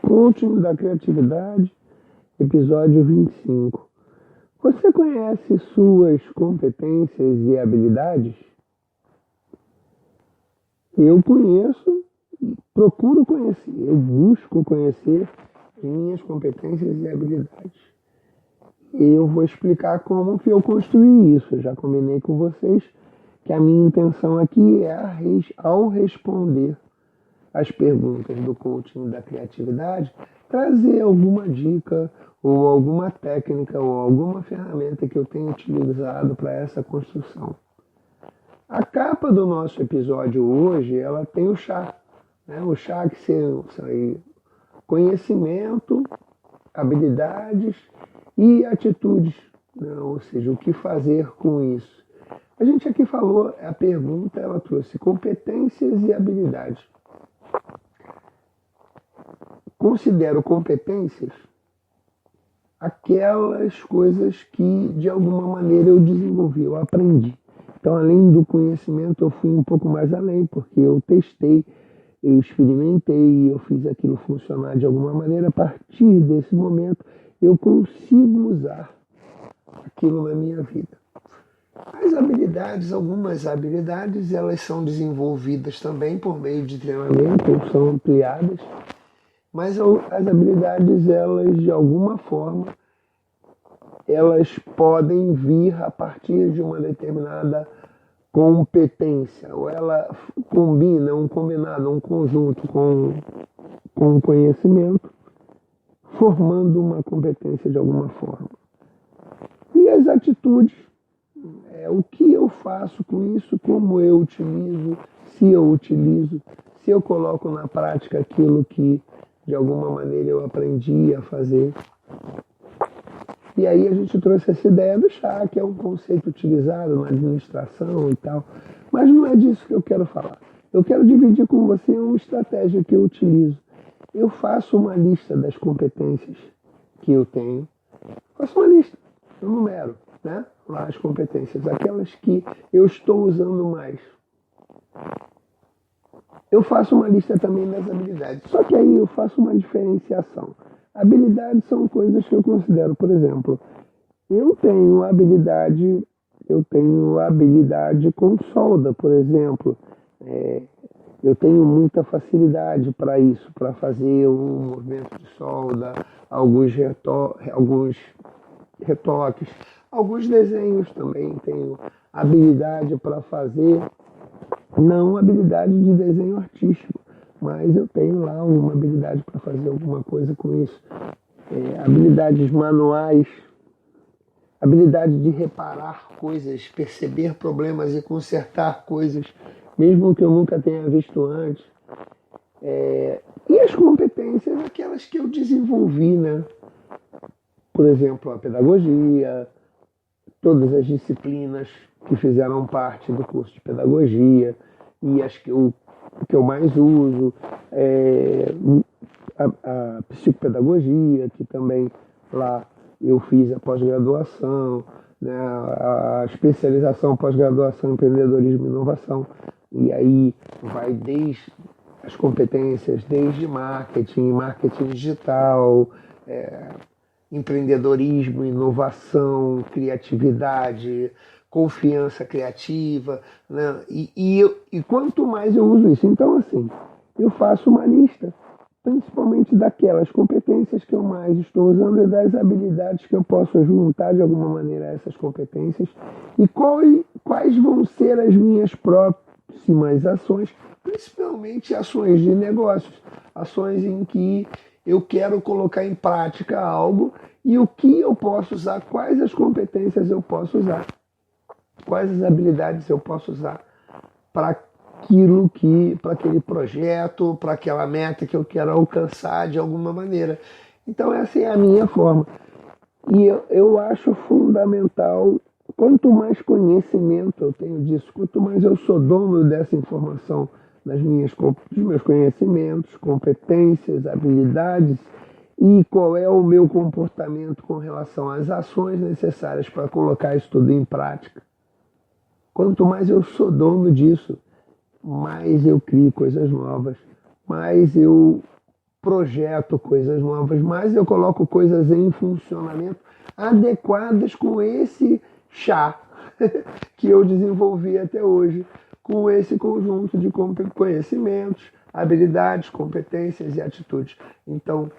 Coaching da Criatividade, episódio 25. Você conhece suas competências e habilidades? Eu conheço, procuro conhecer, eu busco conhecer as minhas competências e habilidades. Eu vou explicar como que eu construí isso. Eu já combinei com vocês que a minha intenção aqui é, ao responder as perguntas do coaching da criatividade, trazer alguma dica ou alguma técnica ou alguma ferramenta que eu tenha utilizado para essa construção. A capa do nosso episódio hoje, ela tem o chá, né? O chá que são conhecimento, habilidades e atitudes, né? Ou seja, o que fazer com isso. A gente aqui falou, a pergunta, ela trouxe competências e habilidades. Considero competências aquelas coisas que de alguma maneira eu desenvolvi, eu aprendi. Então, além do conhecimento, eu fui um pouco mais além, porque eu testei, eu experimentei, eu fiz aquilo funcionar de alguma maneira. A partir desse momento, eu consigo usar aquilo na minha vida. As habilidades, algumas habilidades, elas são desenvolvidas também por meio de treinamento, ou são ampliadas. Mas as habilidades, elas de alguma forma, elas podem vir a partir de uma determinada competência, ou ela combina, um combinado, um conjunto com o conhecimento, formando uma competência de alguma forma. E as atitudes, o que eu faço com isso, como eu utilizo, se eu coloco na prática aquilo que de alguma maneira eu aprendi a fazer. E aí a gente trouxe essa ideia do chá, que é um conceito utilizado na administração e tal. Mas não é disso que eu quero falar. Eu quero dividir com você uma estratégia que eu utilizo. Eu faço uma lista das competências que eu tenho. Faço uma lista, eu numero, né? Lá as competências, aquelas que eu estou usando mais. Eu faço uma lista também das habilidades, só que aí eu faço uma diferenciação. Habilidades são coisas que eu considero, por exemplo, eu tenho habilidade com solda, por exemplo. Eu tenho muita facilidade para isso, para fazer um movimento de solda, alguns retoques, alguns desenhos também tenho habilidade para fazer. Não habilidade de desenho artístico, mas eu tenho lá uma habilidade para fazer alguma coisa com isso. Habilidades manuais, habilidade de reparar coisas, perceber problemas e consertar coisas, mesmo que eu nunca tenha visto antes. E as competências, aquelas que eu desenvolvi, né? Por exemplo, a pedagogia, todas as disciplinas que fizeram parte do curso de pedagogia, e as que eu mais uso, a psicopedagogia, que também lá eu fiz a pós-graduação, né, a especialização pós-graduação em empreendedorismo e inovação, e aí vai desde as competências, desde marketing digital, empreendedorismo, inovação, criatividade, confiança criativa, né? E quanto mais eu uso isso, então assim, eu faço uma lista, principalmente daquelas competências que eu mais estou usando e das habilidades que eu posso juntar de alguma maneira a essas competências e quais vão ser as minhas próximas ações, principalmente ações de negócios, ações em que eu quero colocar em prática algo e o que eu posso usar, quais as competências eu posso usar, quais as habilidades eu posso usar para aquele projeto, para aquela meta que eu quero alcançar de alguma maneira. Então essa é a minha forma. E eu acho fundamental, quanto mais conhecimento eu tenho disso, quanto mais eu sou dono dessa informação, dos meus conhecimentos, competências, habilidades e qual é o meu comportamento com relação às ações necessárias para colocar isso tudo em prática. Quanto mais eu sou dono disso, mais eu crio coisas novas, mais eu projeto coisas novas, mas eu coloco coisas em funcionamento adequadas com esse chá que eu desenvolvi até hoje, com esse conjunto de conhecimentos, habilidades, competências e atitudes. Então,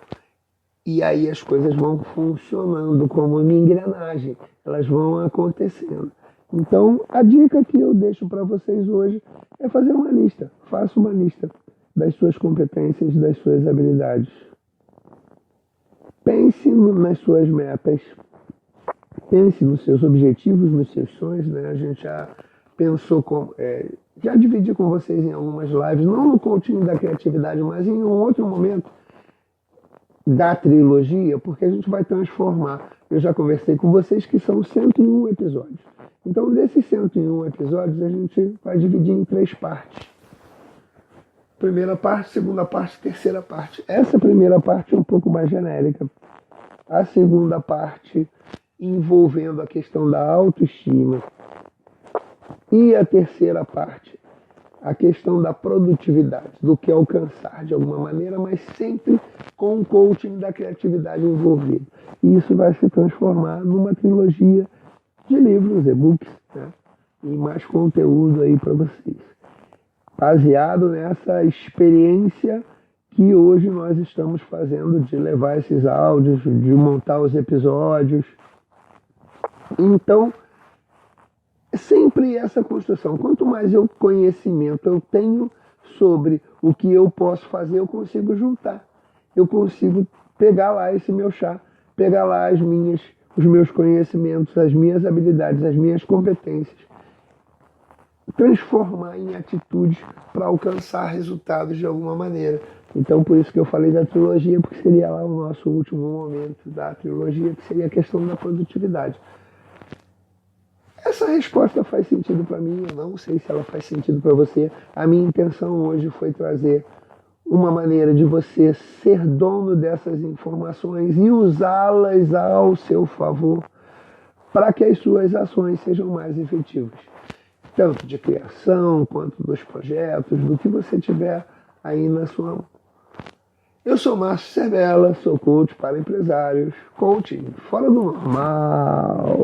e aí as coisas vão funcionando como uma engrenagem, elas vão acontecendo. Então, a dica que eu deixo para vocês hoje é fazer uma lista. Faça uma lista das suas competências, das suas habilidades. Pense nas suas metas. Pense nos seus objetivos, nos seus sonhos, né? A gente já pensou, já dividi com vocês em algumas lives, não no coaching da criatividade, mas em um outro momento da trilogia, porque a gente vai transformar. Eu já conversei com vocês que são 101 episódios. Então, desses 101 episódios, a gente vai dividir em 3 partes. Primeira parte, segunda parte, terceira parte. Essa primeira parte é um pouco mais genérica. A segunda parte envolvendo a questão da autoestima. E a terceira parte, a questão da produtividade, do que alcançar de alguma maneira, mas sempre com o coaching da criatividade envolvido. E isso vai se transformar numa trilogia de livros, e-books, né? E mais conteúdo aí para vocês. Baseado nessa experiência que hoje nós estamos fazendo de levar esses áudios, de montar os episódios. Então, sempre essa construção. Quanto mais conhecimento eu tenho sobre o que eu posso fazer, eu consigo juntar. Eu consigo pegar lá esse meu chá, pegar lá os meus conhecimentos, as minhas habilidades, as minhas competências, transformar em atitudes para alcançar resultados de alguma maneira. Então, por isso que eu falei da trilogia, porque seria lá o nosso último momento da trilogia, que seria a questão da produtividade. Essa resposta faz sentido para mim, eu não sei se ela faz sentido para você. A minha intenção hoje foi trazer uma maneira de você ser dono dessas informações e usá-las ao seu favor para que as suas ações sejam mais efetivas. Tanto de criação, quanto dos projetos, do que você tiver aí na sua mão. Eu sou Márcio Cervela, sou coach para empresários, coaching fora do normal.